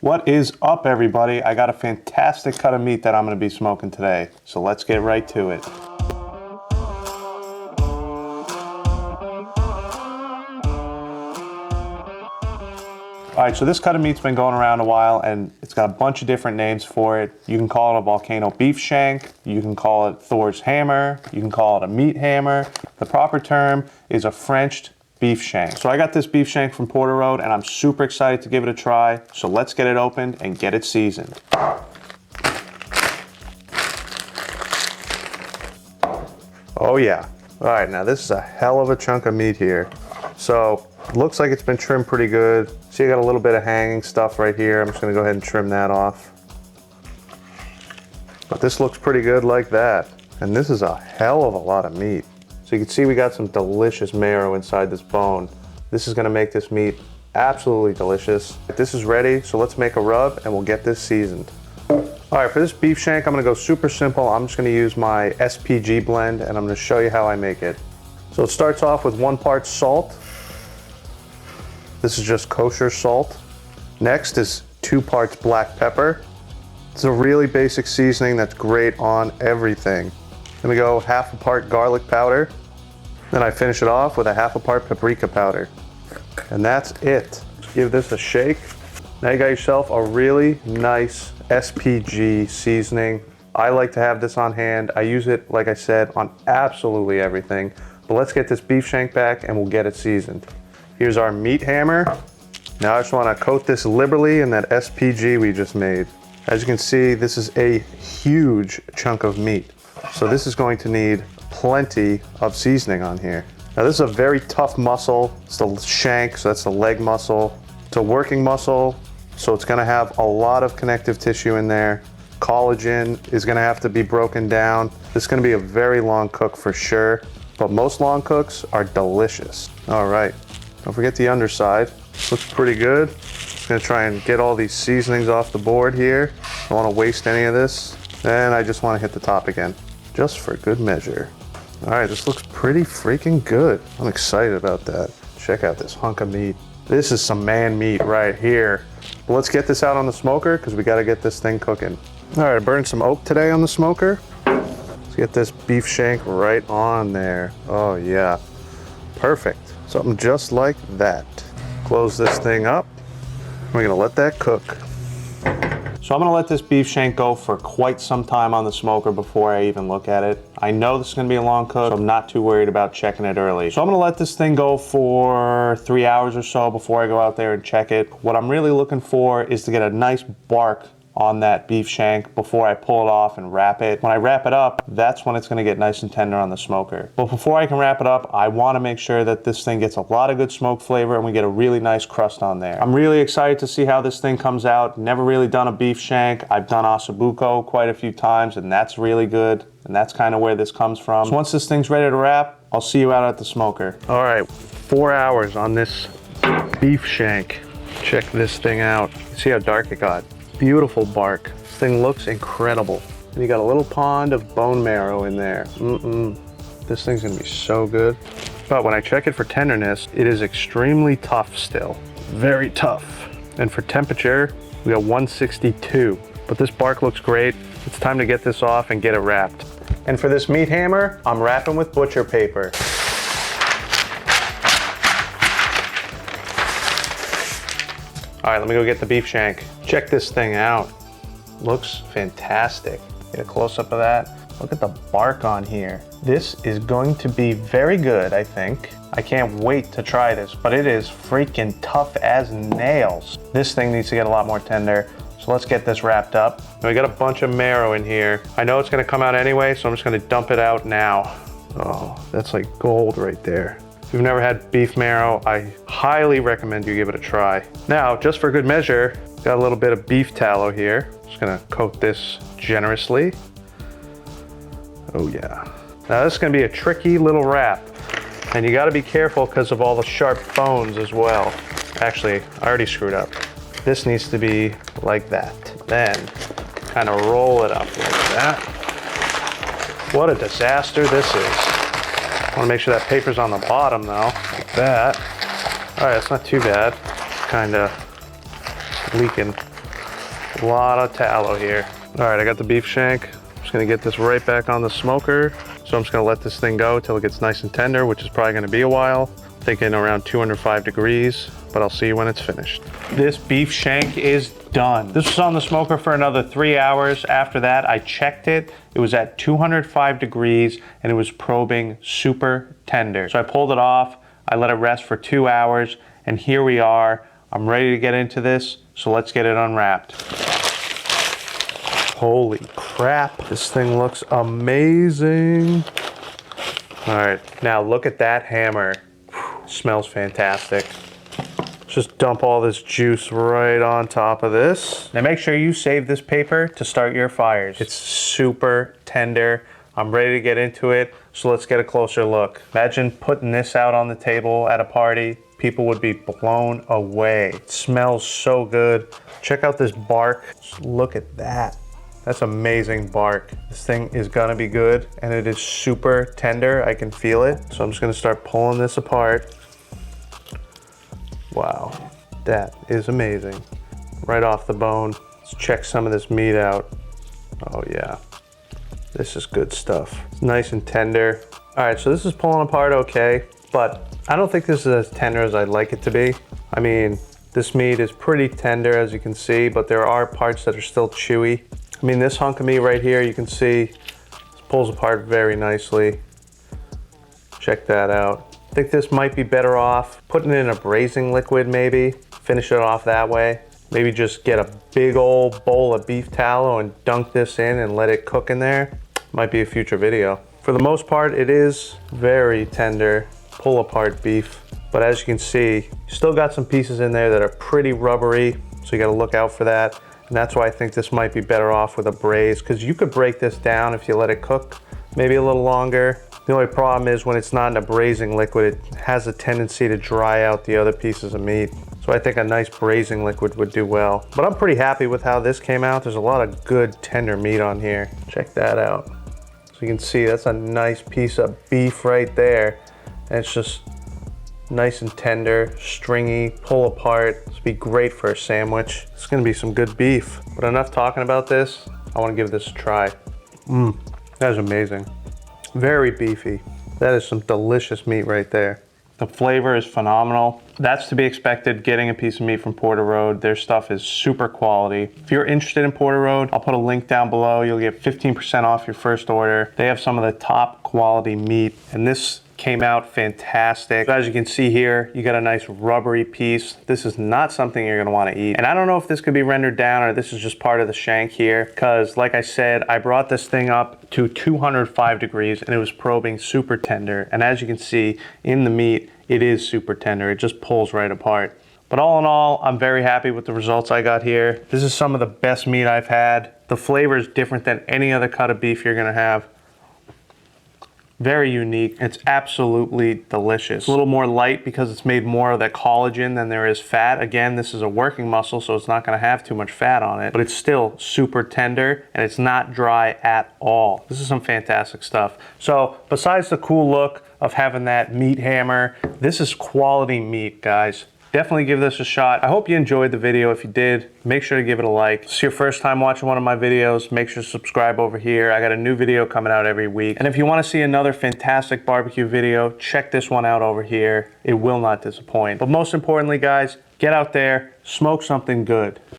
What is up, everybody? I got a fantastic cut of meat that I'm going to be smoking today, so let's get right to it. All right, so this cut of meat's been going around a while, and it's got a bunch of different names for it. You can call it a Volcano beef shank, you can call it Thor's hammer, you can call it a meat hammer. The proper term is a Frenched beef shank. So I got this beef shank from Porter Road and I'm super excited to give it a try. So let's get it opened and get it seasoned. Oh yeah. All right, now this is a hell of a chunk of meat here. So it looks like it's been trimmed pretty good. See, I got a little bit of hanging stuff right here. I'm just gonna go ahead and trim that off. But this looks pretty good like that. And this is a hell of a lot of meat. So you can see we got some delicious marrow inside this bone. This is gonna make this meat absolutely delicious. This is ready, so let's make a rub and we'll get this seasoned. All right, for this beef shank, I'm gonna go super simple. I'm just gonna use my SPG blend and I'm gonna show you how I make it. So it starts off with 1 part salt. This is just kosher salt. Next is 2 parts black pepper. It's a really basic seasoning that's great on everything. Then we go 1/2 part garlic powder. Then I finish it off with 1/2 part paprika powder. And that's it. Give this a shake. Now you got yourself a really nice SPG seasoning. I like to have this on hand. I use it, like I said, on absolutely everything. But let's get this beef shank back and we'll get it seasoned. Here's our meat hammer. Now I just want to coat this liberally in that SPG we just made. As you can see, this is a huge chunk of meat. So this is going to need plenty of seasoning on here. Now this is a very tough muscle. It's the shank, so that's the leg muscle. It's a working muscle, so it's gonna have a lot of connective tissue in there. Collagen is gonna have to be broken down. This is gonna be a very long cook for sure, but most long cooks are delicious. All right, don't forget the underside. Looks pretty good. Just gonna try and get all these seasonings off the board here. Don't wanna waste any of this. And I just wanna hit the top again, just for good measure. All right, this looks pretty freaking good. I'm excited about that. Check out this hunk of meat. This is some man meat right here. But let's get this out on the smoker because we gotta get this thing cooking. All right, I burned some oak today on the smoker. Let's get this beef shank right on there. Oh yeah, perfect. Something just like that. Close this thing up. We're gonna let that cook. So I'm gonna let this beef shank go for quite some time on the smoker before I even look at it. I know this is gonna be a long cook, so I'm not too worried about checking it early. So I'm gonna let this thing go for 3 hours or so before I go out there and check it. What I'm really looking for is to get a nice bark on that beef shank before I pull it off and wrap it. When I wrap it up, that's when it's gonna get nice and tender on the smoker. But before I can wrap it up, I wanna make sure that this thing gets a lot of good smoke flavor and we get a really nice crust on there. I'm really excited to see how this thing comes out. Never really done a beef shank. I've done ossobuco quite a few times and that's really good. And that's kind of where this comes from. So once this thing's ready to wrap, I'll see you out at the smoker. All right, 4 hours on this beef shank. Check this thing out. See how dark it got. Beautiful bark. This thing looks incredible. And you got a little pond of bone marrow in there. This thing's gonna be so good. But when I check it for tenderness, it is extremely tough still. Very tough. And for temperature, we got 162. But this bark looks great. It's time to get this off and get it wrapped. And for this meat hammer, I'm wrapping with butcher paper. All right, let me go get the beef shank. Check this thing out. Looks fantastic. Get a close-up of that. Look at the bark on here. This is going to be very good, I think. I can't wait to try this, but it is freaking tough as nails. This thing needs to get a lot more tender, so let's get this wrapped up. We got a bunch of marrow in here. I know it's gonna come out anyway, so I'm just gonna dump it out now. Oh, that's like gold right there. If you've never had beef marrow, I highly recommend you give it a try. Now, just for good measure, got a little bit of beef tallow here. Just gonna coat this generously. Oh yeah. Now this is gonna be a tricky little wrap. And you gotta be careful because of all the sharp bones as well. Actually, I already screwed up. This needs to be like that. Then, kind of roll it up like that. What a disaster this is. I want to make sure that paper's on the bottom though, like that. All right, it's not too bad. Kind of leaking. A lot of tallow here. All right, I got the beef shank. I'm just gonna get this right back on the smoker. So I'm just gonna let this thing go till it gets nice and tender, which is probably gonna be a while. Thinking around 205 degrees, but I'll see you when it's finished. This beef shank is done. This was on the smoker for another 3 hours. After that, I checked it. It was at 205 degrees and it was probing super tender. So I pulled it off. I let it rest for 2 hours and here we are. I'm ready to get into this, so let's get it unwrapped. Holy crap, this thing looks amazing. All right, now look at that hammer. Whew, smells fantastic. Just dump all this juice right on top of this. Now make sure you save this paper to start your fires. It's super tender. I'm ready to get into it, so let's get a closer look. Imagine putting this out on the table at a party. People would be blown away. It smells so good. Check out this bark. Just look at that. That's amazing bark. This thing is gonna be good and it is super tender. I can feel it. So I'm just gonna start pulling this apart. Wow, that is amazing. Right off the bone. Let's check some of this meat out. Oh yeah, this is good stuff. It's nice and tender. All right, so this is pulling apart okay, but I don't think this is as tender as I'd like it to be. I mean, this meat is pretty tender as you can see, but there are parts that are still chewy. I mean, this hunk of meat right here, you can see, this pulls apart very nicely. Check that out. I think this might be better off putting it in a braising liquid maybe, finish it off that way. Maybe just get a big old bowl of beef tallow and dunk this in and let it cook in there. Might be a future video. For the most part, it is very tender, pull apart beef. But as you can see, you still got some pieces in there that are pretty rubbery, so you gotta look out for that. And that's why I think this might be better off with a braise, because you could break this down if you let it cook maybe a little longer. The only problem is when it's not in a braising liquid, it has a tendency to dry out the other pieces of meat. So I think a nice braising liquid would do well. But I'm pretty happy with how this came out. There's a lot of good tender meat on here. Check that out. So you can see that's a nice piece of beef right there. And it's just nice and tender, stringy, pull apart. This would be great for a sandwich. It's gonna be some good beef. But enough talking about this. I wanna give this a try. That is amazing. Very beefy. That is some delicious meat right there. The flavor is phenomenal. That's to be expected getting a piece of meat from Porter Road. Their stuff is super quality. If you're interested in Porter Road, I'll put a link down below. You'll get 15% off your first order. They have some of the top quality meat, and this came out fantastic. As you can see here, you got a nice rubbery piece. This is not something you're gonna wanna eat. And I don't know if this could be rendered down or this is just part of the shank here, because like I said, I brought this thing up to 205 degrees and it was probing super tender. And as you can see in the meat, it is super tender. It just pulls right apart. But all in all, I'm very happy with the results I got here. This is some of the best meat I've had. The flavor is different than any other cut of beef you're gonna have. Very unique. It's absolutely delicious. A little more light because it's made more of that collagen than there is fat. Again, this is a working muscle, so it's not gonna have too much fat on it, but it's still super tender and it's not dry at all. This is some fantastic stuff. So besides the cool look of having that meat hammer, this is quality meat, guys. Definitely give this a shot. I hope you enjoyed the video. If you did, make sure to give it a like. If it's your first time watching one of my videos, make sure to subscribe over here. I got a new video coming out every week. And if you want to see another fantastic barbecue video, check this one out over here. It will not disappoint. But most importantly, guys, get out there, smoke something good.